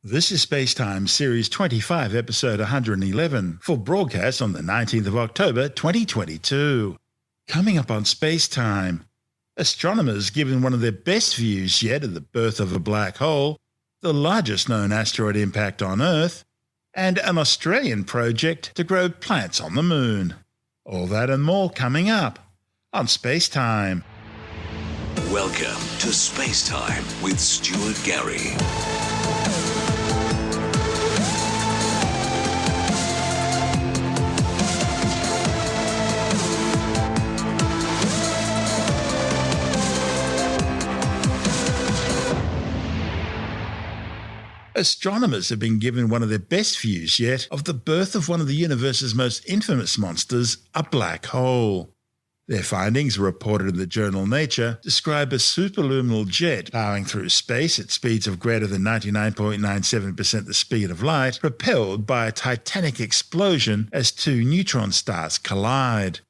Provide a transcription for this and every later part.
This is SpaceTime Series 25, Episode 111, for broadcast on the 19th of October 2022. Coming up on SpaceTime, astronomers given one of their best views yet of the birth of a black hole, the largest known asteroid impact on Earth, and an Australian project to grow plants on the Moon. All that and more coming up on SpaceTime. Welcome to SpaceTime with Stuart Gary. Astronomers have been given one of their best views yet of the birth of one of the universe's most infamous monsters, a black hole. Their findings, reported in the journal Nature, describe a superluminal jet powering through space at speeds of greater than 99.97% the speed of light, propelled by a titanic explosion as two neutron stars collide.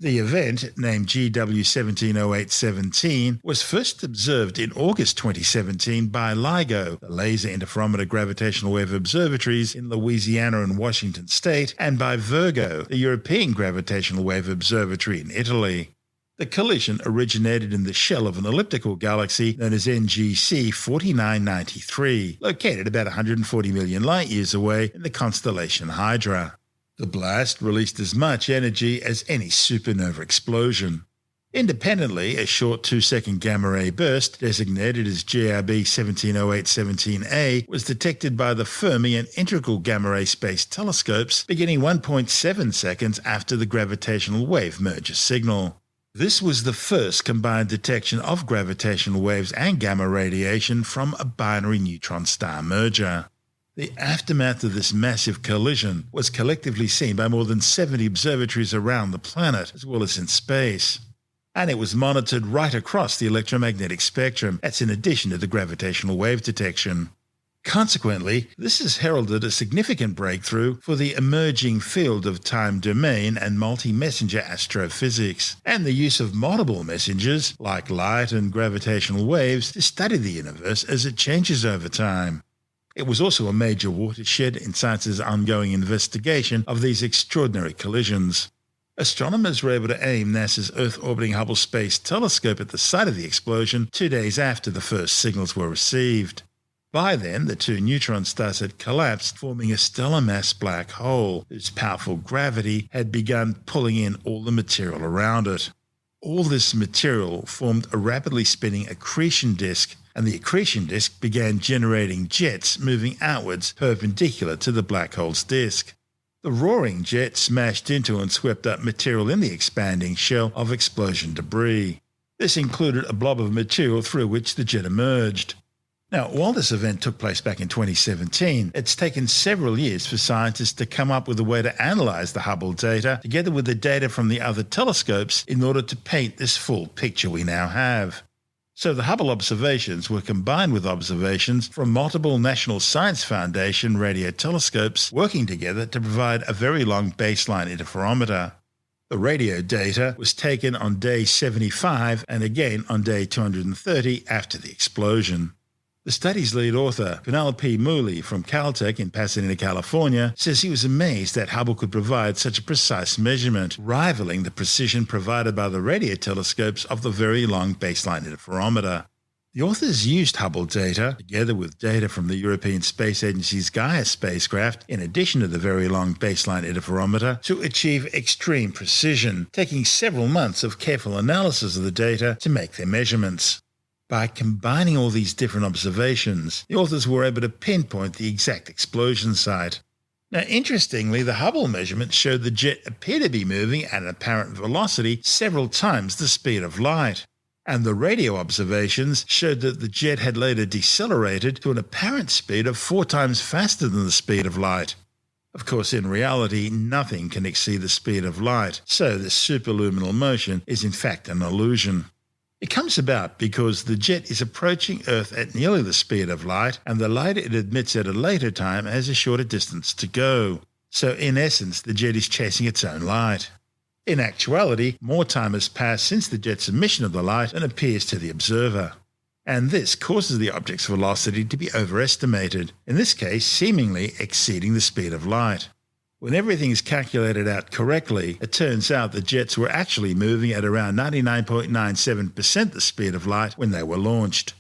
The event, named GW170817, was first observed in August 2017 by LIGO, the Laser Interferometer Gravitational Wave Observatories in Louisiana and Washington State, and by Virgo, the European Gravitational Wave Observatory in Italy. The collision originated in the shell of an elliptical galaxy known as NGC 4993, located about 140 million light-years away in the constellation Hydra. The blast released as much energy as any supernova explosion. Independently, a short 2-second gamma-ray burst, designated as GRB 170817A, was detected by the Fermi and Integral Gamma-ray Space Telescopes beginning 1.7 seconds after the gravitational wave merger signal. This was the first combined detection of gravitational waves and gamma radiation from a binary neutron star merger. The aftermath of this massive collision was collectively seen by more than 70 observatories around the planet, as well as in space. And it was monitored right across the electromagnetic spectrum, that's in addition to the gravitational wave detection. Consequently, this has heralded a significant breakthrough for the emerging field of time domain and multi-messenger astrophysics, and the use of multiple messengers, like light and gravitational waves, to study the universe as it changes over time. It was also a major watershed in science's ongoing investigation of these extraordinary collisions. Astronomers were able to aim NASA's Earth-orbiting Hubble Space Telescope at the site of the explosion 2 days after the first signals were received. By then, the two neutron stars had collapsed, forming a stellar mass black hole, whose powerful gravity had begun pulling in all the material around it. All this material formed a rapidly spinning accretion disk, and the accretion disk began generating jets moving outwards perpendicular to the black hole's disk. The roaring jet smashed into and swept up material in the expanding shell of explosion debris. This included a blob of material through which the jet emerged. Now, while this event took place back in 2017, it's taken several years for scientists to come up with a way to analyze the Hubble data together with the data from the other telescopes in order to paint this full picture we now have. So the Hubble observations were combined with observations from multiple National Science Foundation radio telescopes working together to provide a very long baseline interferometer. The radio data was taken on day 75 and again on day 230 after the explosion. The study's lead author, Penelope Mooley from Caltech in Pasadena, California, says he was amazed that Hubble could provide such a precise measurement, rivaling the precision provided by the radio telescopes of the Very Long Baseline Interferometer. The authors used Hubble data, together with data from the European Space Agency's Gaia spacecraft, in addition to the Very Long Baseline Interferometer, to achieve extreme precision, taking several months of careful analysis of the data to make their measurements. By combining all these different observations, the authors were able to pinpoint the exact explosion site. Now, interestingly, the Hubble measurements showed the jet appear to be moving at an apparent velocity several times the speed of light, and the radio observations showed that the jet had later decelerated to an apparent speed of 4 times faster than the speed of light. Of course, in reality, nothing can exceed the speed of light, so this superluminal motion is in fact an illusion. It comes about because the jet is approaching Earth at nearly the speed of light, and the light it emits at a later time has a shorter distance to go. So in essence, the jet is chasing its own light. In actuality, more time has passed since the jet's emission of the light than appears to the observer. and this causes the object's velocity to be overestimated, in this case seemingly exceeding the speed of light. When everything is calculated out correctly, it turns out the jets were actually moving at around 99.97% the speed of light when they were launched.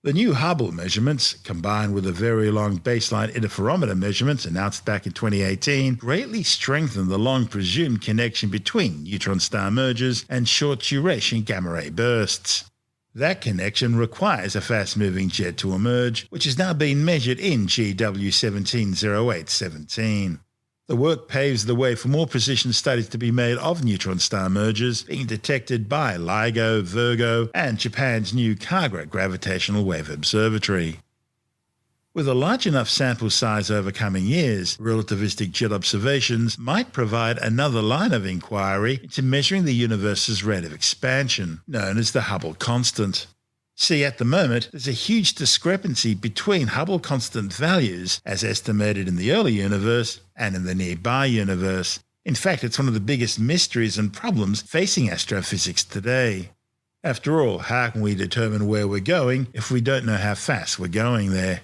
The new Hubble measurements, combined with the very long baseline interferometer measurements announced back in 2018, greatly strengthened the long-presumed connection between neutron star mergers and short-duration gamma-ray bursts. That connection requires a fast-moving jet to emerge, which is now being measured in GW170817. The work paves the way for more precision studies to be made of neutron star mergers being detected by LIGO, Virgo, and Japan's new Kagra Gravitational Wave Observatory. With a large enough sample size over coming years, relativistic jet observations might provide another line of inquiry into measuring the universe's rate of expansion, known as the Hubble constant. See, at the moment, there's a huge discrepancy between Hubble constant values as estimated in the early universe and in the nearby universe. In fact, it's one of the biggest mysteries and problems facing astrophysics today. After all, how can we determine where we're going if we don't know how fast we're going there?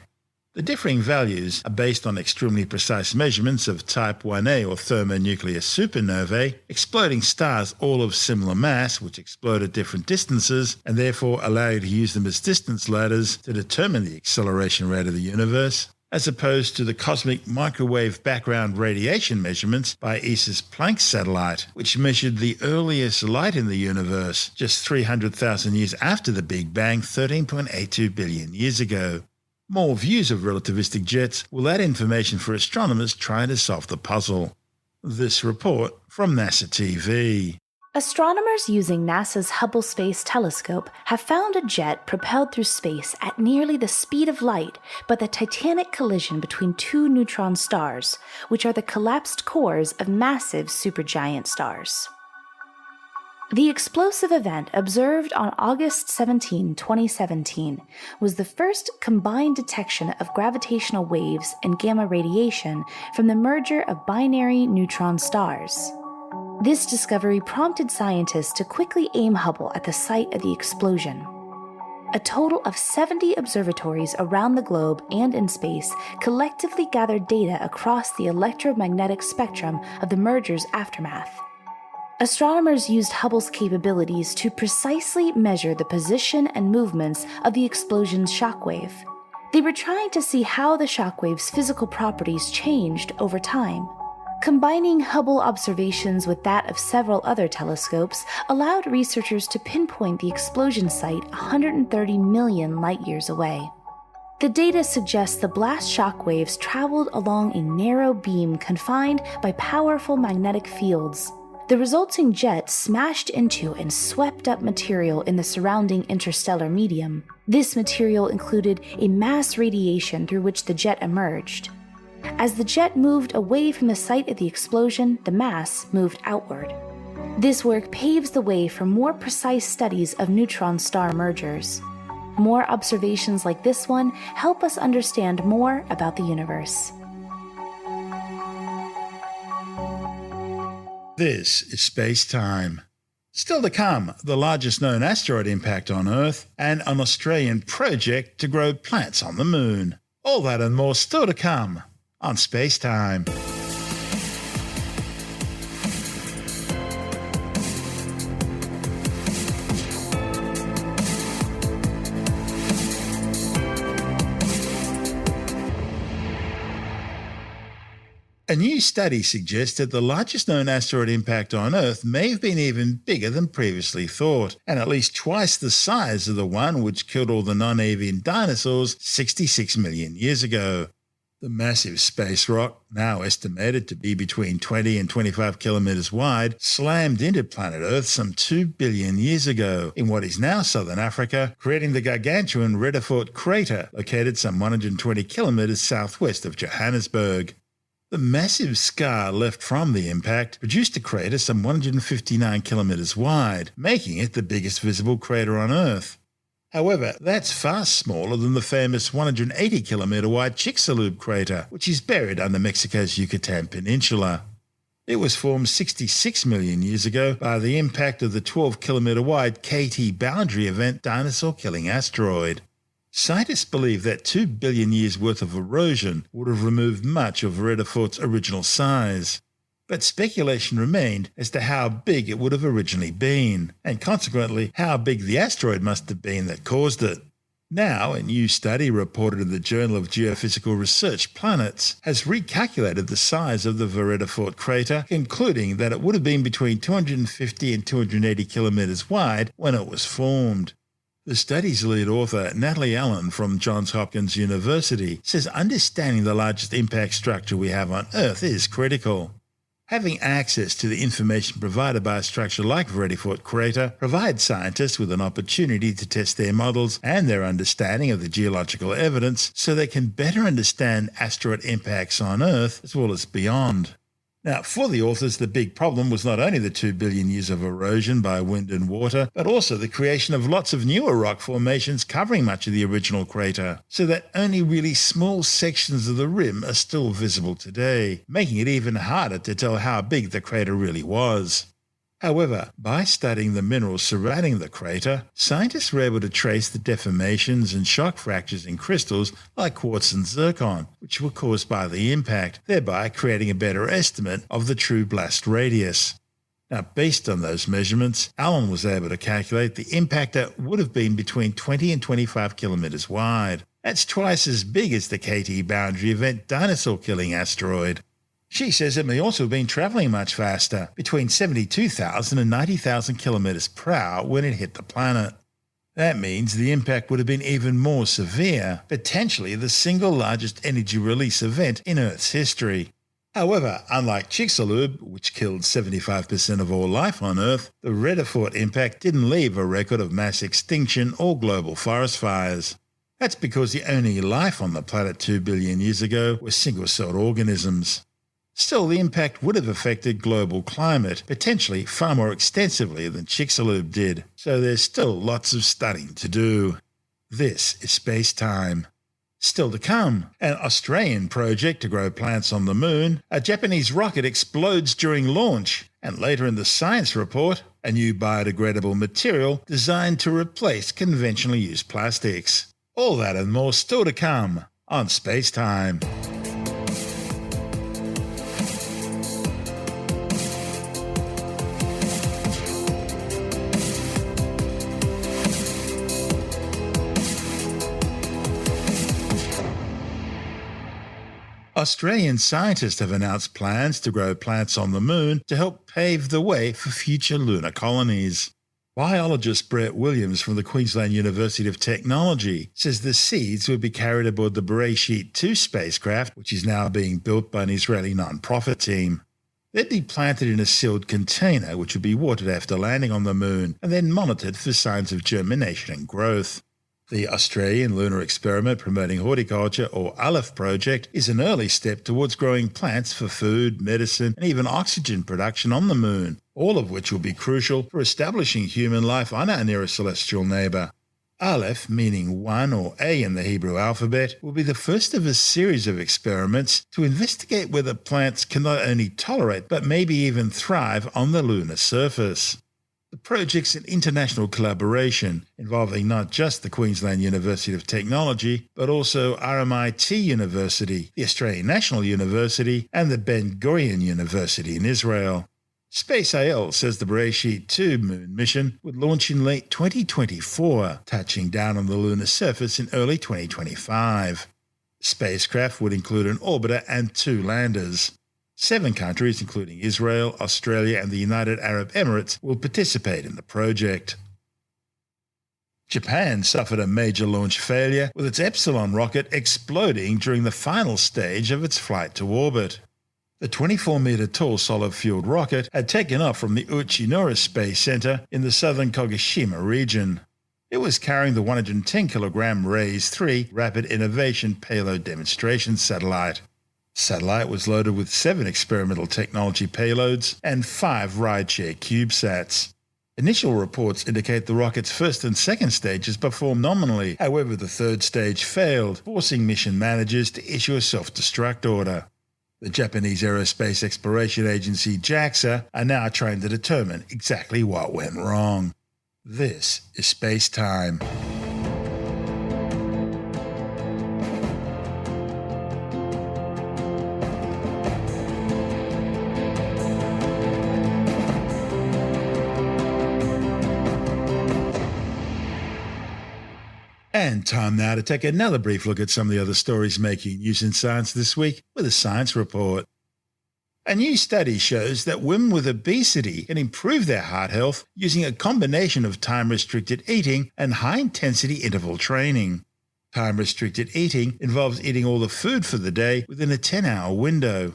The differing values are based on extremely precise measurements of Type 1a or thermonuclear supernovae, exploding stars all of similar mass which explode at different distances and therefore allow you to use them as distance ladders to determine the acceleration rate of the universe, as opposed to the cosmic microwave background radiation measurements by ESA's Planck satellite, which measured the earliest light in the universe just 300,000 years after the Big Bang 13.82 billion years ago. More views of relativistic jets will add information for astronomers trying to solve the puzzle. This report from NASA TV. Astronomers using NASA's Hubble Space Telescope have found a jet propelled through space at nearly the speed of light by the titanic collision between two neutron stars, which are the collapsed cores of massive supergiant stars. The explosive event observed on August 17, 2017, was the first combined detection of gravitational waves and gamma radiation from the merger of binary neutron stars. This discovery prompted scientists to quickly aim Hubble at the site of the explosion. A total of 70 observatories around the globe and in space collectively gathered data across the electromagnetic spectrum of the merger's aftermath. Astronomers used Hubble's capabilities to precisely measure the position and movements of the explosion's shockwave. They were trying to see how the shockwave's physical properties changed over time. Combining Hubble observations with that of several other telescopes allowed researchers to pinpoint the explosion site 130 million light-years away. The data suggests the blast shockwaves traveled along a narrow beam confined by powerful magnetic fields. The resulting jet smashed into and swept up material in the surrounding interstellar medium. This material included a mass radiation through which the jet emerged. As the jet moved away from the site of the explosion, the mass moved outward. This work paves the way for more precise studies of neutron star mergers. More observations like this one help us understand more about the universe. This is SpaceTime. Still to come, the largest known asteroid impact on Earth and an Australian project to grow plants on the Moon. All that and more still to come on SpaceTime. A new study suggests that the largest known asteroid impact on Earth may have been even bigger than previously thought, and at least twice the size of the one which killed all the non-avian dinosaurs 66 million years ago. The massive space rock, now estimated to be between 20 and 25 kilometers wide, slammed into planet Earth some 2 billion years ago in what is now southern Africa, creating the gargantuan Redefort crater located some 120 kilometers southwest of Johannesburg. The massive scar left from the impact produced a crater some 159 kilometers wide, making it the biggest visible crater on Earth. However, that's far smaller than the famous 180 kilometer wide Chicxulub crater, which is buried under Mexico's Yucatan Peninsula. It was formed 66 million years ago by the impact of the 12-kilometre wide KT boundary event dinosaur-killing asteroid. Scientists believe that 2 billion years' worth of erosion would have removed much of Vredefort's original size. But speculation remained as to how big it would have originally been, and consequently how big the asteroid must have been that caused it. Now, a new study reported in the Journal of Geophysical Research Planets has recalculated the size of the Vredefort crater, concluding that it would have been between 250 and 280 kilometres wide when it was formed. The study's lead author, Natalie Allen from Johns Hopkins University, says understanding the largest impact structure we have on Earth is critical. Having access to the information provided by a structure like Vredefort crater provides scientists with an opportunity to test their models and their understanding of the geological evidence so they can better understand asteroid impacts on Earth as well as beyond. Now, for the authors, the big problem was not only the 2 billion years of erosion by wind and water, but also the creation of lots of newer rock formations covering much of the original crater, so that only really small sections of the rim are still visible today, making it even harder to tell how big the crater really was. However, by studying the minerals surrounding the crater, scientists were able to trace the deformations and shock fractures in crystals like quartz and zircon, which were caused by the impact, thereby creating a better estimate of the true blast radius. Now, based on those measurements, Allen was able to calculate the impactor would have been between 20 and 25 kilometres wide. That's twice as big as the KT boundary event dinosaur-killing asteroid. She says it may also have been travelling much faster, between 72,000 and 90,000 kilometres per hour when it hit the planet. That means the impact would have been even more severe, potentially the single largest energy release event in Earth's history. However, unlike Chicxulub, which killed 75% of all life on Earth, the Vredefort impact didn't leave a record of mass extinction or global forest fires. That's because the only life on the planet 2 billion years ago was single-celled organisms. Still, the impact would have affected global climate, potentially far more extensively than Chicxulub did, so there's still lots of studying to do. This is SpaceTime. Still to come, an Australian project to grow plants on the moon, a Japanese rocket explodes during launch, and later in the science report, a new biodegradable material designed to replace conventionally used plastics. All that and more still to come on SpaceTime. Australian scientists have announced plans to grow plants on the moon to help pave the way for future lunar colonies. Biologist Brett Williams from the Queensland University of Technology says the seeds would be carried aboard the Beresheet 2 spacecraft, which is now being built by an Israeli non-profit team. They'd be planted in a sealed container which would be watered after landing on the moon and then monitored for signs of germination and growth. The Australian Lunar Experiment Promoting Horticulture, or ALEPH project, is an early step towards growing plants for food, medicine, and even oxygen production on the moon, all of which will be crucial for establishing human life on our nearest celestial neighbour. ALEPH, meaning one or A in the Hebrew alphabet, will be the first of a series of experiments to investigate whether plants can not only tolerate but maybe even thrive on the lunar surface. The project's an international collaboration involving not just the Queensland University of Technology, but also RMIT University, the Australian National University, and the Ben Gurion University in Israel. SpaceIL says the Beresheet 2 moon mission would launch in late 2024, touching down on the lunar surface in early 2025. The spacecraft would include an orbiter and 2 landers. 7 countries, including Israel, Australia, and the United Arab Emirates, will participate in the project. Japan suffered a major launch failure, with its Epsilon rocket exploding during the final stage of its flight to orbit. The 24-metre-tall solid-fueled rocket had taken off from the Uchinura Space Center in the southern Kagoshima region. It was carrying the 110-kilogram RAISE-3 Rapid Innovation Payload Demonstration Satellite. The satellite was loaded with 7 experimental technology payloads and 5 rideshare CubeSats. Initial reports indicate the rocket's first and second stages performed nominally, however the third stage failed, forcing mission managers to issue a self-destruct order. The Japanese Aerospace Exploration Agency JAXA are now trying to determine exactly what went wrong. This is SpaceTime. And time now to take another brief look at some of the other stories making news in science this week with a science report. A new study shows that women with obesity can improve their heart health using a combination of time-restricted eating and high-intensity interval training. Time-restricted eating involves eating all the food for the day within a 10-hour window.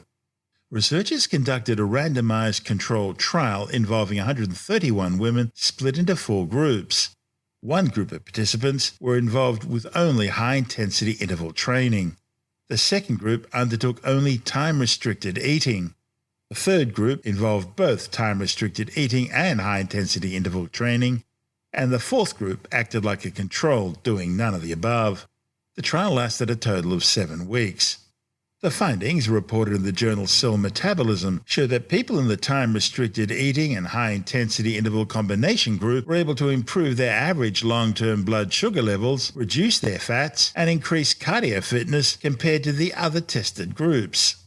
Researchers conducted a randomized controlled trial involving 131 women split into 4 groups. One group of participants were involved with only high-intensity interval training. The second group undertook only time-restricted eating. The third group involved both time-restricted eating and high-intensity interval training. And the fourth group acted like a control, doing none of the above. The trial lasted a total of 7 weeks. The findings, reported in the journal Cell Metabolism, show that people in the time-restricted eating and high-intensity interval combination group were able to improve their average long-term blood sugar levels, reduce their fats, and increase cardio fitness compared to the other tested groups.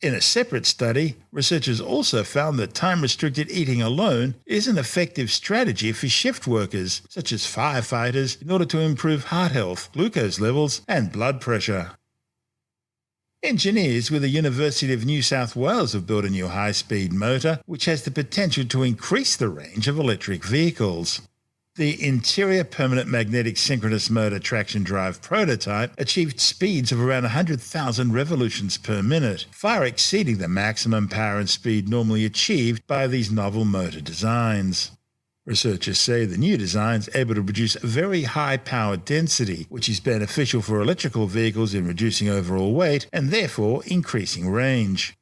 In a separate study, researchers also found that time-restricted eating alone is an effective strategy for shift workers, such as firefighters, in order to improve heart health, glucose levels, and blood pressure. Engineers with the University of New South Wales have built a new high-speed motor which has the potential to increase the range of electric vehicles. The interior permanent magnetic synchronous motor traction drive prototype achieved speeds of around 100,000 revolutions per minute, far exceeding the maximum power and speed normally achieved by these novel motor designs. Researchers say the new design is able to produce very high power density, which is beneficial for electrical vehicles in reducing overall weight and therefore increasing range.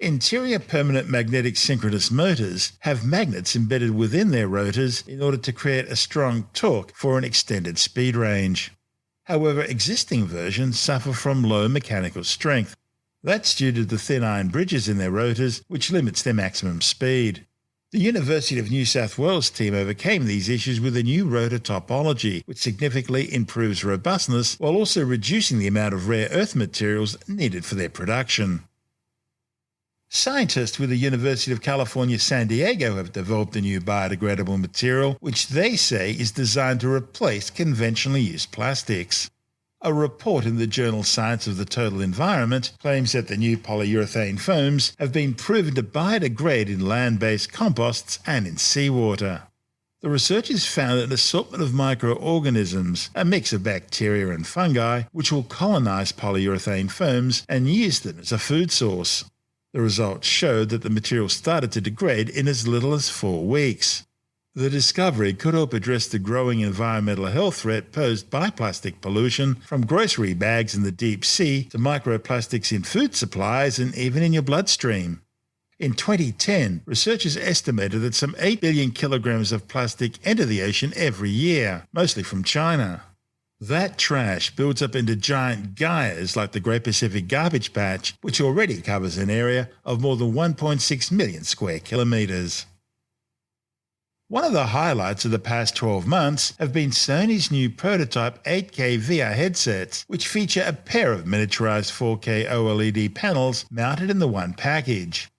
Interior permanent magnetic synchronous motors have magnets embedded within their rotors in order to create a strong torque for an extended speed range. However, existing versions suffer from low mechanical strength. That's due to the thin iron bridges in their rotors, which limits their maximum speed. The University of New South Wales team overcame these issues with a new rotor topology, which significantly improves robustness while also reducing the amount of rare earth materials needed for their production. Scientists with the University of California, San Diego have developed a new biodegradable material which they say is designed to replace conventionally used plastics. A report in the journal Science of the Total Environment claims that the new polyurethane foams have been proven to biodegrade in land-based composts and in seawater. The researchers found an assortment of microorganisms, a mix of bacteria and fungi, which will colonize polyurethane foams and use them as a food source. The results showed that the material started to degrade in as little as 4 weeks. The discovery could help address the growing environmental health threat posed by plastic pollution, from grocery bags in the deep sea to microplastics in food supplies and even in your bloodstream. In 2010, researchers estimated that some 8 billion kilograms of plastic enter the ocean every year, mostly from China. That trash builds up into giant gyres like the Great Pacific Garbage Patch, which already covers an area of more than 1.6 million square kilometres. One of the highlights of the past 12 months have been Sony's new prototype 8K VR headsets, which feature a pair of miniaturized 4K OLED panels mounted in the one package.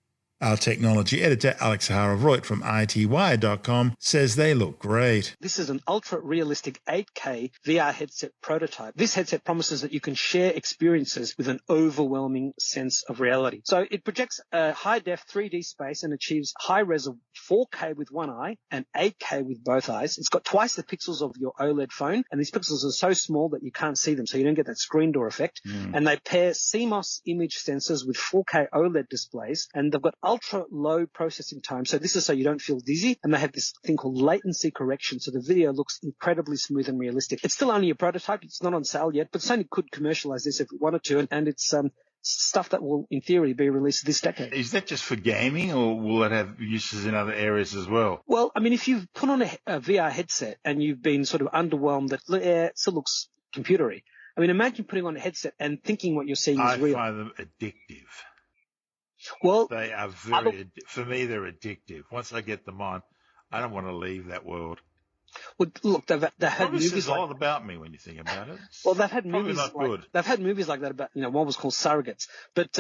Our technology editor Alex Hara-Voigt from ITWire.com says they look great. This is an ultra-realistic 8K VR headset prototype. This headset promises that you can share experiences with an overwhelming sense of reality. So it projects a high-def 3D space and achieves high-res of 4K with one eye and 8K with both eyes. It's got twice the pixels of your OLED phone, and these pixels are so small that you can't see them, so you don't get that screen door effect. And they pair CMOS image sensors with 4K OLED displays, and they've got ultra-low processing time. So this is so you don't feel dizzy, and they have this thing called latency correction, so the video looks incredibly smooth and realistic. It's still only a prototype. It's not on sale yet, but Sony could commercialize this if it wanted to, and it's stuff that will, in theory, be released this decade. Is that just for gaming, or will it have uses in other areas as well? Well, I mean, if you've put on a VR headset and you've been sort of underwhelmed that it still looks computery, I mean, imagine putting on a headset and thinking what you're seeing is real. I find them addictive. Well, They are for me, they're addictive. Once I get them on, I don't want to leave that world. well, look, they've had Probably movies says a like lot about me when you think about it. well, they've had Probably movies not like good. they've had movies like that about one was called Surrogates, but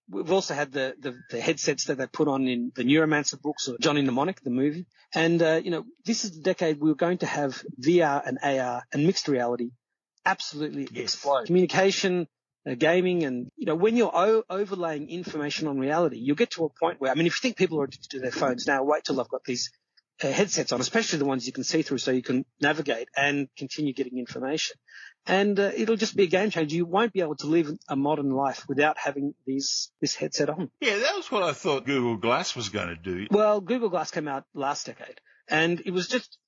we've also had the headsets that they put on in the Neuromancer books or Johnny Mnemonic, the movie, and this is the decade we're going to have VR and AR and mixed reality absolutely explode. Communication, gaming, and when you're overlaying information on reality, you'll get to a point where, I mean, if you think people are addicted to their phones now, wait till they've got these headsets on, especially the ones you can see through, so you can navigate and continue getting information. And it'll just be a game changer. You won't be able to live a modern life without having this headset on. Yeah, that was what I thought Google Glass was going to do. Well, Google Glass came out last decade, and it was just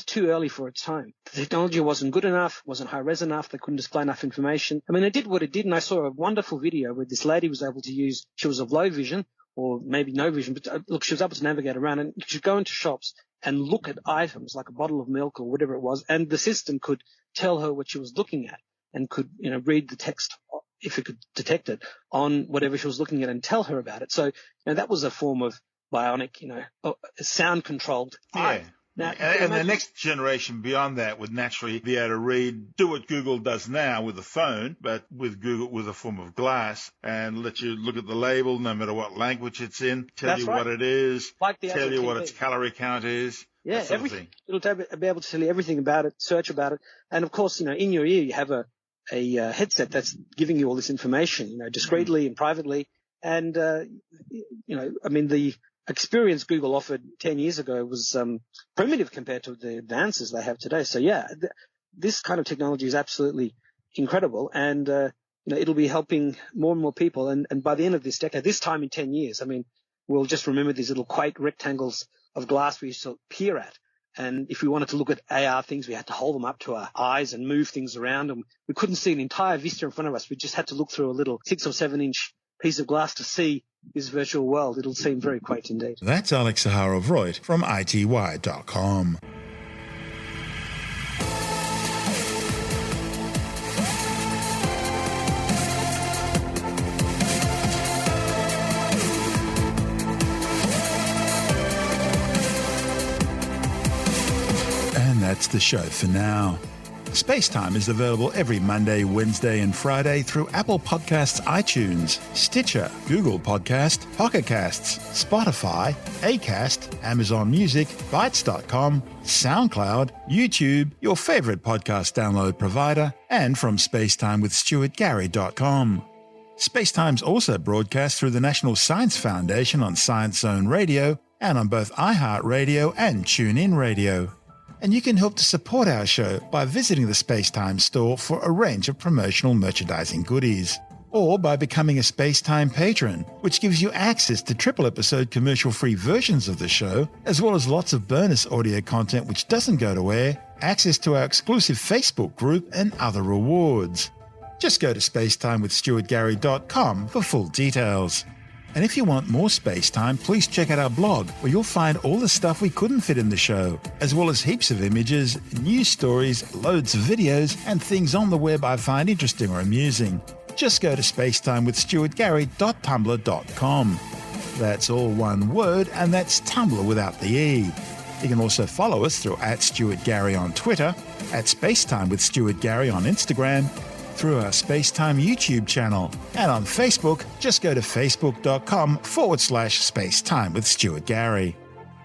too early for its time. The technology wasn't good enough, wasn't high res enough. They couldn't display enough information. I mean, it did what it did, and I saw a wonderful video where this lady was able to use. She was of low vision, or maybe no vision, but look, she was able to navigate around, and she could go into shops and look at items like a bottle of milk or whatever it was, and the system could tell her what she was looking at and could, read the text, if it could detect it, on whatever she was looking at and tell her about it. So, that was a form of bionic, sound controlled eye. Now, and the next generation beyond that would naturally be able to do what Google does now with a phone, but with Google with a form of glass, and let you look at the label no matter what language it's in, tell you what it is, tell you what its calorie count is. Yeah, everything. It'll be able to tell you everything about it, search about it, and of course, in your ear you have a headset that's giving you all this information, discreetly and privately, and I mean the experience Google offered 10 years ago was primitive compared to the advances they have today. So yeah, this kind of technology is absolutely incredible, and it'll be helping more and more people. And by the end of this decade, this time in 10 years, I mean, we'll just remember these little quaint rectangles of glass we used to peer at. And if we wanted to look at AR things, we had to hold them up to our eyes and move things around, and we couldn't see an entire vista in front of us. We just had to look through a little 6 or 7 inch piece of glass to see this virtual world. It'll seem very quaint indeed. That's Alex Zaharov-Reutt from ITY.com. And that's the show for now. SpaceTime is available every Monday, Wednesday and Friday through Apple Podcasts, iTunes, Stitcher, Google Podcast, Pocket Casts, Spotify, Acast, Amazon Music, Bytes.com, SoundCloud, YouTube, your favorite podcast download provider, and from SpaceTimeWithStuartGary.com. SpaceTime's also broadcast through the National Science Foundation on Science Zone Radio and on both iHeartRadio and TuneIn Radio. And you can help to support our show by visiting the SpaceTime store for a range of promotional merchandising goodies, or by becoming a SpaceTime patron, which gives you access to triple-episode commercial-free versions of the show, as well as lots of bonus audio content which doesn't go to air, access to our exclusive Facebook group, and other rewards. Just go to SpaceTimeWithStuartGary.com for full details. And if you want more space time, please check out our blog, where you'll find all the stuff we couldn't fit in the show, as well as heaps of images, news stories, loads of videos, and things on the web I find interesting or amusing. Just go to spacetimewithstuartgary.tumblr.com. That's all one word, and that's Tumblr without the E. You can also follow us through @StuartGary on Twitter, @SpaceTimeWithStuartGary on Instagram, through our SpaceTime YouTube channel, and on Facebook, just go to facebook.com/SpaceTime with Stuart Gary.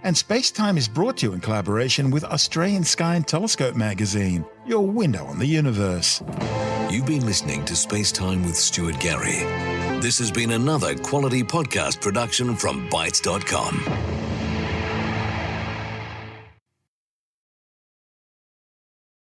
And SpaceTime is brought to you in collaboration with Australian Sky and Telescope magazine, your window on the universe. You've been listening to SpaceTime with Stuart Gary. This has been another quality podcast production from Bytes.com.